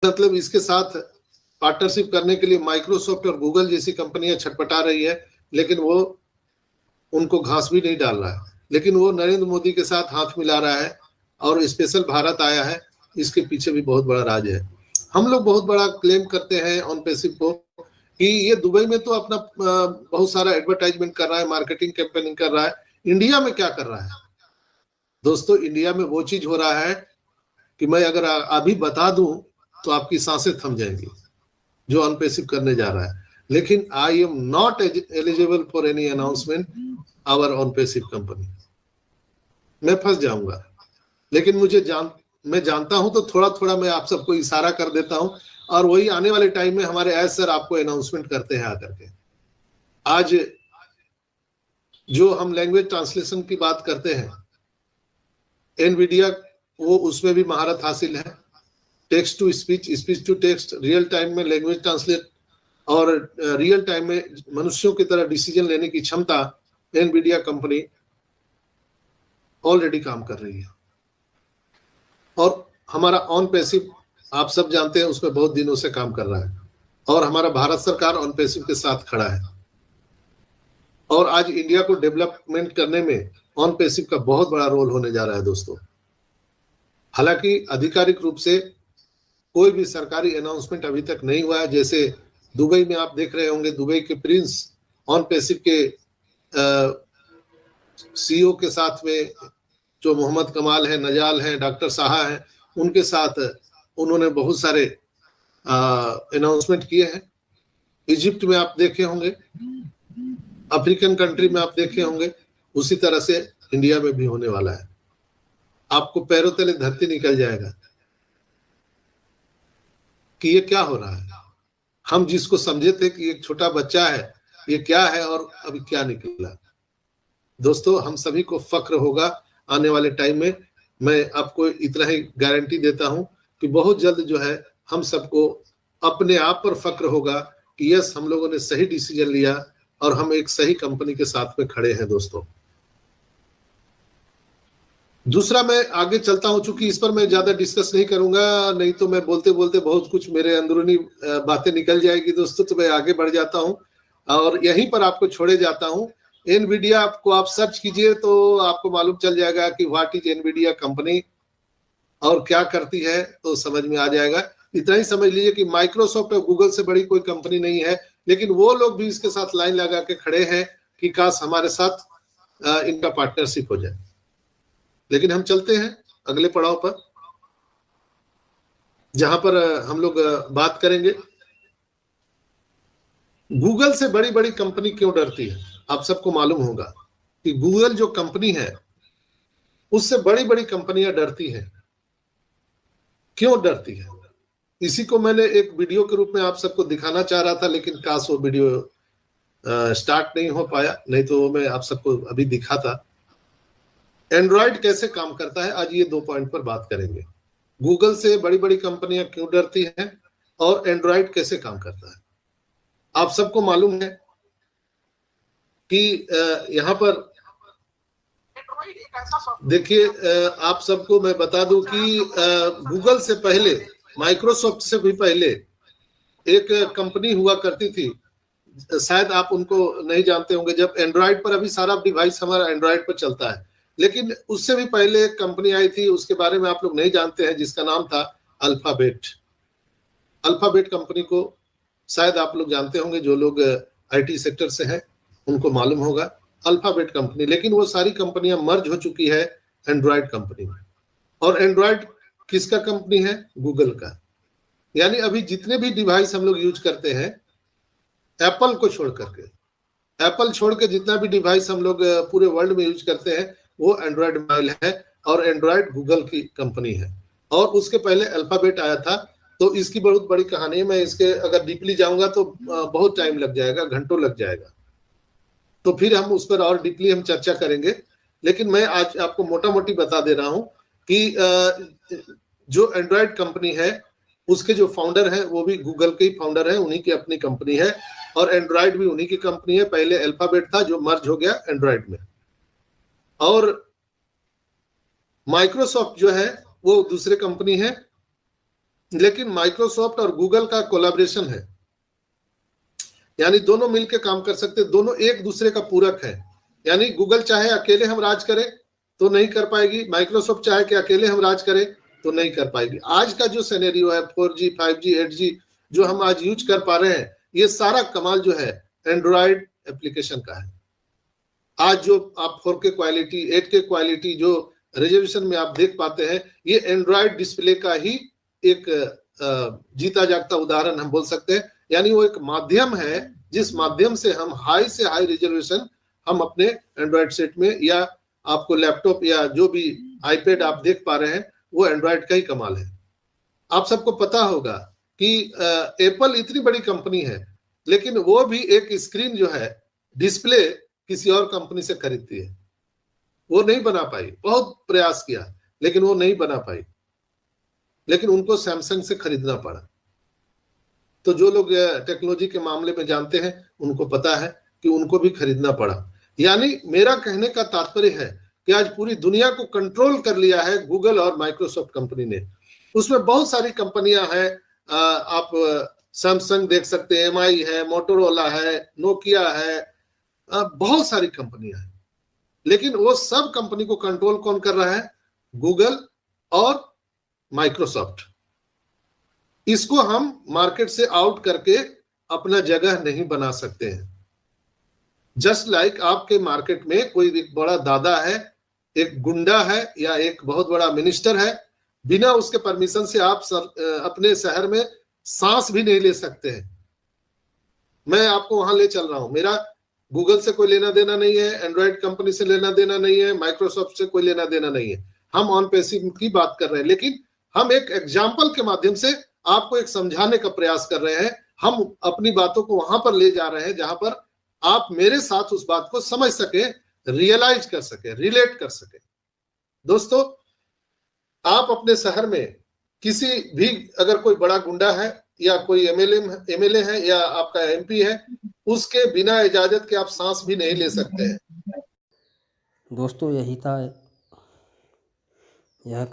मतलब इसके साथ पार्टनरशिप करने के लिए माइक्रोसॉफ्ट और गूगल जैसी कंपनियां छटपटा रही है, लेकिन वो उनको घास भी नहीं डाल रहा है। लेकिन वो नरेंद्र मोदी के साथ हाथ मिला रहा है और स्पेशल भारत आया है, इसके पीछे भी बहुत बड़ा राज है। हम लोग बहुत बड़ा क्लेम करते हैं ऑन पैसिव को कि ये दुबई में तो अपना बहुत सारा एडवर्टाइजमेंट कर रहा है, मार्केटिंग कैंपेनिंग कर रहा है। इंडिया में क्या कर रहा है दोस्तों? इंडिया में वो चीज हो रहा है कि मैं अगर अभी बता दूं तो आपकी सांसें थम जाएंगी, जो ऑन पैसिव करने जा रहा है। लेकिन I am not eligible for any announcement hour on passive company. मैं फंस जाऊंगा, लेकिन मैं जानता हूं, तो थोड़ा थोड़ा मैं आप सबको इशारा कर देता हूं, और वही आने वाले टाइम में हमारे एज सर आपको अनाउंसमेंट करते हैं आकर के। आज जो हम लैंग्वेज ट्रांसलेशन की बात करते हैं, एनवीडिया वो उसमें भी महारत हासिल है। Text to speech, speech to text, real time में लैंग्वेज ट्रांसलेट और रियल टाइम में मनुष्यों की तरह डिसीजन लेने की क्षमता एनवीडिया कंपनी ऑलरेडी काम कर रही है। और हमारा ऑन पैसिव आप सब जानते हैं उसमें बहुत दिनों से काम कर रहा है, और हमारा भारत सरकार ऑन पैसिव के साथ खड़ा है। और आज इंडिया को डेवलपमेंट करने में ऑन पैसिव का बहुत बड़ा रोल होने जा रहा है दोस्तों। हालांकि आधिकारिक रूप से कोई भी सरकारी अनाउंसमेंट अभी तक नहीं हुआ है। जैसे दुबई में आप देख रहे होंगे, दुबई के प्रिंस ऑन पैसिव के सीईओ के साथ में जो मोहम्मद कमाल है, नजाल है, डॉक्टर साहा है, उनके साथ उन्होंने बहुत सारे अनाउंसमेंट किए हैं। इजिप्ट में आप देखे होंगे, अफ्रीकन कंट्री में आप देखे होंगे, उसी तरह से इंडिया में भी होने वाला है। आपको पैरों तले धरती निकल जाएगा कि ये क्या हो रहा है। हम जिसको समझे थे कि एक छोटा बच्चा है, ये क्या है, और अभी क्या निकला। दोस्तों, हम सभी को फक्र होगा आने वाले टाइम में। मैं आपको इतना ही गारंटी देता हूं कि बहुत जल्द जो है हम सबको अपने आप पर फक्र होगा कि यस, हम लोगों ने सही डिसीजन लिया और हम एक सही कंपनी के साथ में खड़े हैं दोस्तों। दूसरा, मैं आगे चलता हूं, चूंकि इस पर मैं ज्यादा डिस्कस नहीं करूंगा, नहीं तो मैं बोलते बोलते बहुत कुछ मेरे अंदरूनी बातें निकल जाएगी दोस्तों। तो मैं आगे बढ़ जाता हूं और यहीं पर आपको छोड़े जाता हूं। एनवीडिया आपको आप सर्च कीजिए तो आपको मालूम चल जाएगा कि व्हाट इज एनवीडिया कंपनी और क्या करती है, तो समझ में आ जाएगा। इतना ही समझ लीजिए कि माइक्रोसॉफ्ट और गूगल से बड़ी कोई कंपनी नहीं है, लेकिन वो लोग भी इसके साथ लाइन लगा के खड़े हैं कि काश हमारे साथ इनका पार्टनरशिप हो जाए। लेकिन हम चलते हैं अगले पड़ाव पर, जहां पर हम लोग बात करेंगे गूगल से बड़ी बड़ी कंपनी क्यों डरती है। आप सबको मालूम होगा कि गूगल जो कंपनी है उससे बड़ी बड़ी कंपनियां डरती हैं। क्यों डरती है, इसी को मैंने एक वीडियो के रूप में आप सबको दिखाना चाह रहा था, लेकिन काश वो वीडियो स्टार्ट नहीं हो पाया, नहीं तो मैं आप सबको अभी दिखाता। एंड्रॉइड कैसे काम करता है, आज ये 2 पॉइंट पर बात करेंगे। गूगल से बड़ी बड़ी कंपनियां क्यों डरती हैं और एंड्रॉइड कैसे काम करता है। आप सबको मालूम है कि यहाँ पर देखिए, आप सबको मैं बता दूं कि गूगल से पहले, माइक्रोसॉफ्ट से भी पहले एक कंपनी हुआ करती थी, शायद आप उनको नहीं जानते होंगे। जब एंड्रॉइड पर, अभी सारा डिवाइस हमारा एंड्रॉइड पर चलता है, लेकिन उससे भी पहले एक कंपनी आई थी, उसके बारे में आप लोग नहीं जानते हैं, जिसका नाम था अल्फाबेट। अल्फाबेट कंपनी को शायद आप लोग जानते होंगे, जो लोग आईटी सेक्टर से हैं उनको मालूम होगा अल्फाबेट कंपनी। लेकिन वो सारी कंपनियां मर्ज हो चुकी है एंड्रॉइड कंपनी में। और एंड्रॉइड किसका कंपनी है? गूगल का। यानी अभी जितने भी डिवाइस हम लोग यूज करते हैं, एप्पल को छोड़ करके, एप्पल छोड़ के जितना भी डिवाइस हम लोग पूरे वर्ल्ड में यूज करते हैं, वो एंड्रॉइड मोबाइल है, और एंड्रॉइड गूगल की कंपनी है। और उसके पहले अल्फाबेट आया था। तो इसकी बहुत बड़ी कहानी है, मैं इसके अगर डीपली जाऊंगा तो बहुत टाइम लग जाएगा, घंटों लग जाएगा, तो फिर हम उस पर और डीपली हम चर्चा करेंगे। लेकिन मैं आज आपको मोटा मोटी बता दे रहा हूं कि जो एंड्रॉइड कंपनी है उसके जो फाउंडर हैं वो भी गूगल के ही फाउंडर हैं, उन्हीं की अपनी कंपनी है, और एंड्रॉइड भी उन्हीं की कंपनी है। पहले अल्फाबेट था जो मर्ज हो गया एंड्रॉइड में, और माइक्रोसॉफ्ट जो है वो दूसरे कंपनी है, लेकिन माइक्रोसॉफ्ट और गूगल का कोलैबोरेशन है, यानी दोनों मिलकर काम कर सकते, दोनों एक दूसरे का पूरक है। यानी गूगल चाहे अकेले हम राज करें तो नहीं कर पाएगी, माइक्रोसॉफ्ट चाहे कि अकेले हम राज करें तो नहीं कर पाएगी। आज का जो सिनेरियो है 4G 5G 8G जो हम आज यूज कर पा रहे हैं, ये सारा कमाल जो है एंड्रॉयड एप्लीकेशन का है। आज जो आप 4K क्वालिटी 8K क्वालिटी जो रेजोल्यूशन में आप देख पाते हैं, ये एंड्रॉयड डिस्प्ले का ही एक जीता जागता उदाहरण हम बोल सकते हैं। यानी वो एक माध्यम है जिस माध्यम से हम हाई से हाई रेजोल्यूशन हम अपने एंड्रॉयड सेट में या आपको लैपटॉप या जो भी आईपैड आप देख पा रहे हैं वो एंड्रॉयड का ही कमाल है। आप सबको पता होगा कि एप्पल इतनी बड़ी कंपनी है, लेकिन वो भी एक स्क्रीन जो है डिस्प्ले किसी और कंपनी से खरीदती है, वो नहीं बना पाई। बहुत प्रयास किया लेकिन वो नहीं बना पाई, लेकिन उनको सैमसंग से खरीदना पड़ा। तो जो लोग टेक्नोलॉजी के मामले में जानते हैं उनको पता है कि उनको भी खरीदना पड़ा। यानी मेरा कहने का तात्पर्य है कि आज पूरी दुनिया को कंट्रोल कर लिया है गूगल और माइक्रोसॉफ्ट कंपनी ने। उसमें बहुत सारी कंपनियां हैं, आप सैमसंग देख सकते हैं, MI है, मोटोरोला है, नोकिया है, बहुत सारी कंपनियां हैं। लेकिन वो सब कंपनी को कंट्रोल कौन कर रहा है? गूगल और माइक्रोसॉफ्ट। इसको हम मार्केट से आउट करके अपना जगह नहीं बना सकते हैं। जस्ट लाइक आपके मार्केट में कोई एक बड़ा दादा है, एक गुंडा है या एक बहुत बड़ा मिनिस्टर है, बिना उसके परमिशन से आप अपने शहर में सांस भी नहीं ले सकते हैं। मैं आपको वहां ले चल रहा हूं, मेरा गूगल से कोई लेना देना नहीं है, एंड्रॉयड कंपनी से लेना देना नहीं है, माइक्रोसॉफ्ट से कोई लेना देना नहीं है। हम ऑन पैसिव की बात कर रहे हैं, लेकिन हम एक एग्जाम्पल के माध्यम से आपको एक समझाने का प्रयास कर रहे हैं। हम अपनी बातों को वहां पर ले जा रहे हैं जहां पर आप मेरे साथ उस बात को समझ सके, रियलाइज कर सके, रिलेट कर सके। दोस्तों, आप अपने शहर में किसी भी अगर कोई बड़ा गुंडा है या कोई एमएलए है या आपका MP है, उसके बिना इजाजत के आप सांस भी नहीं ले सकते हैं। दोस्तों, यही था यह